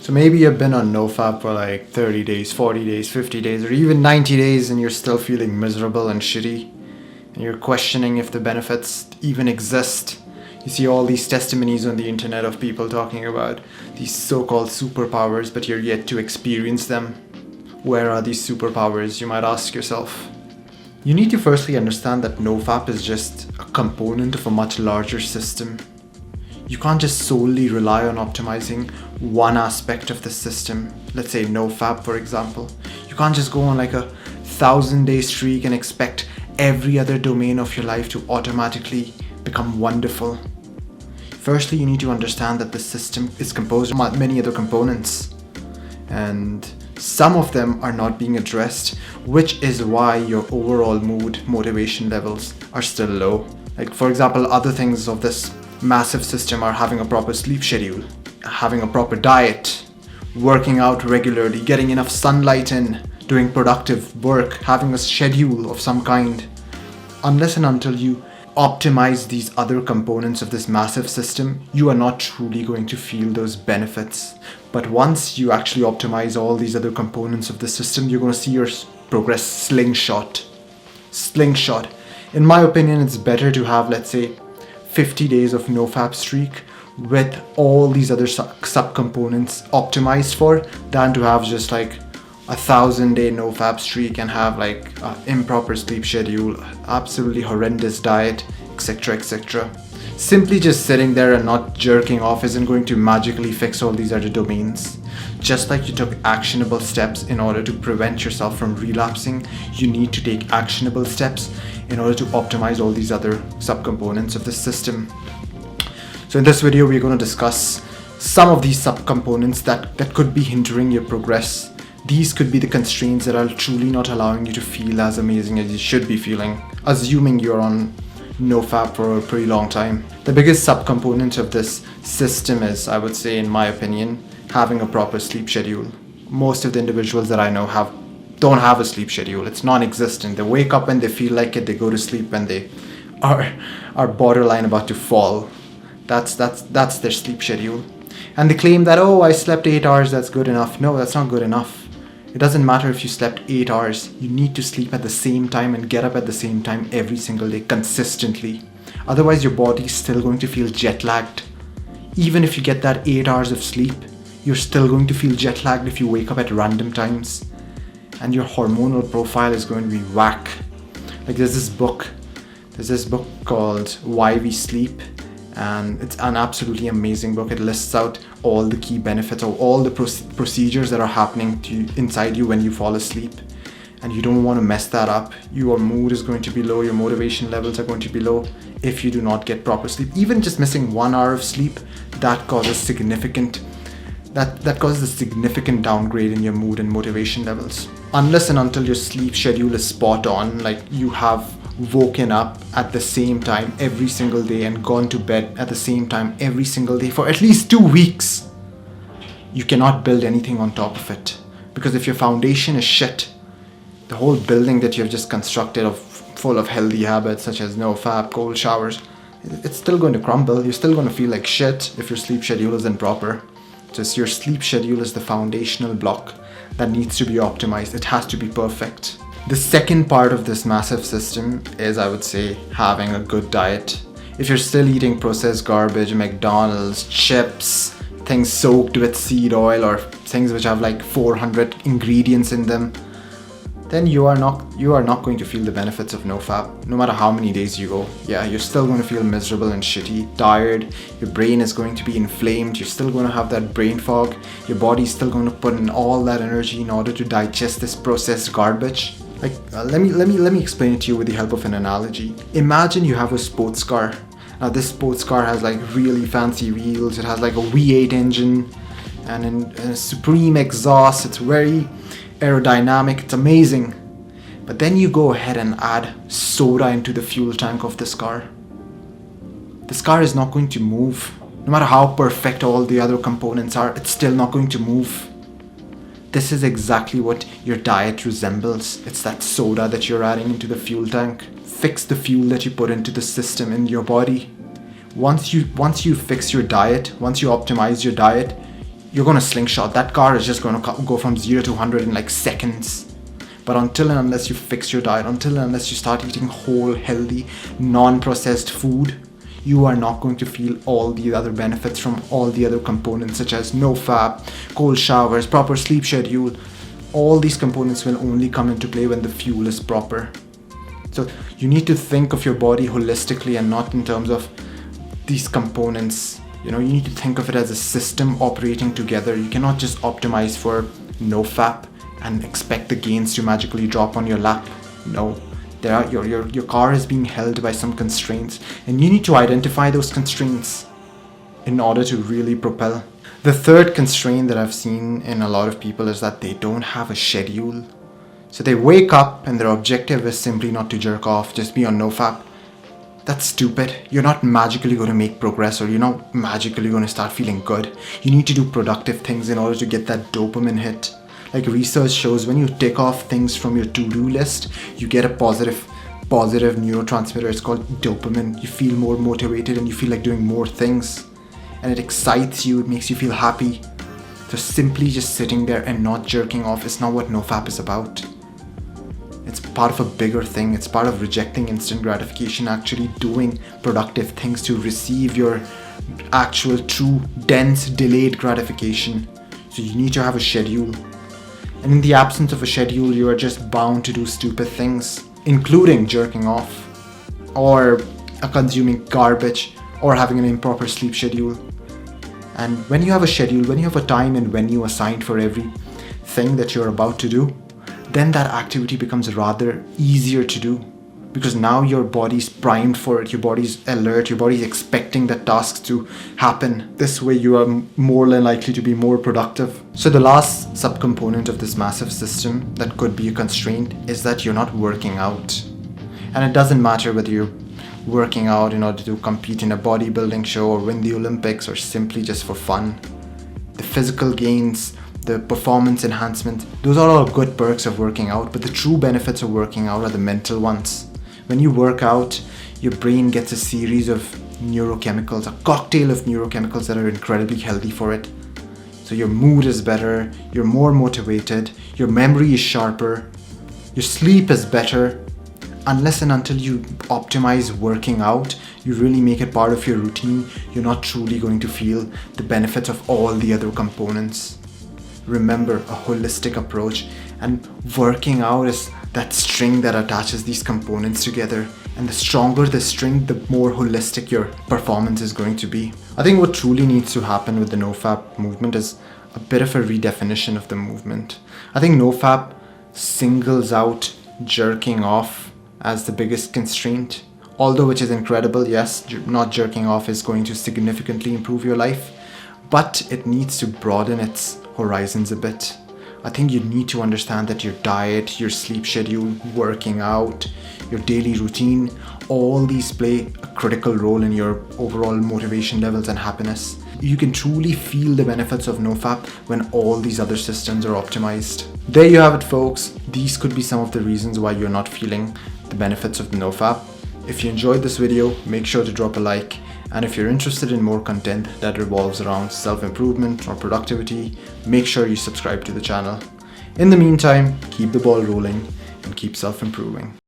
So maybe you've been on No Fap for like 30 days, 40 days, 50 days, or even 90 days and you're still feeling miserable and shitty. And you're questioning if the benefits even exist. You see all these testimonies on the internet of people talking about these so-called superpowers, but you're yet to experience them. Where are these superpowers, you might ask yourself. You need to firstly understand that No Fap is just a component of a much larger system. You can't just solely rely on optimizing one aspect of the system. Let's say No Fap, for example. You can't just go on like a 1,000-day streak and expect every other domain of your life to automatically become wonderful. Firstly, you need to understand that the system is composed of many other components, and some of them are not being addressed, which is why your overall mood, motivation levels are still low. Like, for example, other things of this massive system are having a proper sleep schedule, having a proper diet, working out regularly, getting enough sunlight in, doing productive work, having a schedule of some kind. Unless and until you optimize these other components of this massive system, you are not truly going to feel those benefits. But once you actually optimize all these other components of the system, you're going to see your progress slingshot. In my opinion, it's better to have, let's say, 50 days of No Fap streak with all these other subcomponents optimized for, than to have just like 1,000-day No Fap streak and have like improper sleep schedule, absolutely horrendous diet, etc, etc. Simply just sitting there and not jerking off isn't going to magically fix all these other domains. Just like you took actionable steps in order to prevent yourself from relapsing, you need to take actionable steps in order to optimize all these other subcomponents of the system. So in this video, we're going to discuss some of these subcomponents that could be hindering your progress. These could be the constraints that are truly not allowing you to feel as amazing as you should be feeling, assuming you're on No Fap for a pretty long time. The biggest subcomponent of this system is, I would say, in my opinion, having a proper sleep schedule. Most of the individuals that I know don't have a sleep schedule. It's non-existent. They wake up when they feel like it, they go to sleep when they are borderline about to fall. That's their sleep schedule. And they claim that, oh, I slept 8 hours, that's good enough. No, that's not good enough. It doesn't matter if you slept 8 hours. You need to sleep at the same time and get up at the same time every single day consistently. Otherwise, your body's still going to feel jet lagged. Even if you get that 8 hours of sleep, you're still going to feel jet lagged if you wake up at random times. And your hormonal profile is going to be whack. Like there's this book called Why We Sleep, and it's an absolutely amazing book. It lists out all the key benefits of all the procedures that are happening to you, inside you when you fall asleep. And you don't want to mess that up. Your mood is going to be low, your motivation levels are going to be low if you do not get proper sleep. Even just missing 1 hour of sleep, that causes a significant downgrade in your mood and motivation levels. Unless and until your sleep schedule is spot on, like you have woken up at the same time every single day and gone to bed at the same time every single day for at least 2 weeks, you cannot build anything on top of it. Because if your foundation is shit, the whole building that you have just constructed full of healthy habits such as No Fap, cold showers, it's still going to crumble. You're still going to feel like shit if your sleep schedule isn't proper. Just your sleep schedule is the foundational block that needs to be optimized. It has to be perfect. The second part of this massive system is, I would say, having a good diet. If you're still eating processed garbage, McDonald's, chips, things soaked with seed oil, or things which have like 400 ingredients in them, then you are not going to feel the benefits of No Fap. No matter how many days you go, yeah, you're still going to feel miserable and shitty, tired. Your brain is going to be inflamed. You're still going to have that brain fog. Your body's still going to put in all that energy in order to digest this processed garbage. Like, let me explain it to you with the help of an analogy. Imagine you have a sports car. Now this sports car has like really fancy wheels. It has like a V8 engine and a supreme exhaust. It's very aerodynamic, it's amazing. But then you go ahead and add soda into the fuel tank of this car. This car is not going to move. No matter how perfect all the other components are, it's still not going to move. This is exactly what your diet resembles. It's that soda that you're adding into the fuel tank. Fix the fuel that you put into the system in your body. Once you fix your diet, once you optimize your diet, you're going to slingshot. That car is just going to go from 0 to 100 in like seconds. But until and unless you fix your diet, until and unless you start eating whole, healthy, non-processed food, you are not going to feel all the other benefits from all the other components, such as no fap, cold showers, proper sleep schedule. All these components will only come into play when the fuel is proper. So you need to think of your body holistically and not in terms of these components. You need to think of it as a system operating together. You cannot just optimize for no fap and expect the gains to magically drop on your lap. No, your car is being held by some constraints, and you need to identify those constraints in order to really propel. The third constraint that I've seen in a lot of people is that they don't have a schedule. So they wake up and their objective is simply not to jerk off, just be on no fap. That's stupid. You're not magically going to make progress, or you're not magically going to start feeling good. You need to do productive things in order to get that dopamine hit. Like research shows, when you tick off things from your to-do list, you get a positive neurotransmitter. It's called dopamine. You feel more motivated and you feel like doing more things. And it excites you, it makes you feel happy. So simply just sitting there and not jerking off is not what NoFap is about. It's part of a bigger thing. It's part of rejecting instant gratification, actually doing productive things to receive your actual, true, dense, delayed gratification. So you need to have a schedule. And in the absence of a schedule, you are just bound to do stupid things, including jerking off, or consuming garbage, or having an improper sleep schedule. And when you have a schedule, when you have a time and venue assigned for every thing that you're about to do, then that activity becomes rather easier to do, because now your body's primed for it, your body's alert, your body's expecting the tasks to happen. This way you are more than likely to be more productive. So the last subcomponent of this massive system that could be a constraint is that you're not working out. And it doesn't matter whether you're working out in order to compete in a bodybuilding show or win the Olympics, or simply just for fun. The physical gains, the performance enhancement, those are all good perks of working out, but the true benefits of working out are the mental ones. When you work out, your brain gets a series of neurochemicals, a cocktail of neurochemicals that are incredibly healthy for it. So your mood is better, you're more motivated, your memory is sharper, your sleep is better. Unless and until you optimize working out, you really make it part of your routine, you're not truly going to feel the benefits of all the other components. Remember, a holistic approach, and working out is that string that attaches these components together. And the stronger the string, the more holistic your performance is going to be. I think what truly needs to happen with the NoFap movement is a bit of a redefinition of the movement. I think NoFap singles out jerking off as the biggest constraint. Although, which is incredible, yes, not jerking off is going to significantly improve your life, but it needs to broaden its horizons a bit. I think you need to understand that your diet, your sleep schedule, working out, your daily routine, all these play a critical role in your overall motivation levels and happiness. You can truly feel the benefits of NoFap when all these other systems are optimized. There you have it, folks. These could be some of the reasons why you're not feeling the benefits of the NoFap. If you enjoyed this video, make sure to drop a like. And if you're interested in more content that revolves around self-improvement or productivity, make sure you subscribe to the channel. In the meantime, keep the ball rolling and keep self-improving.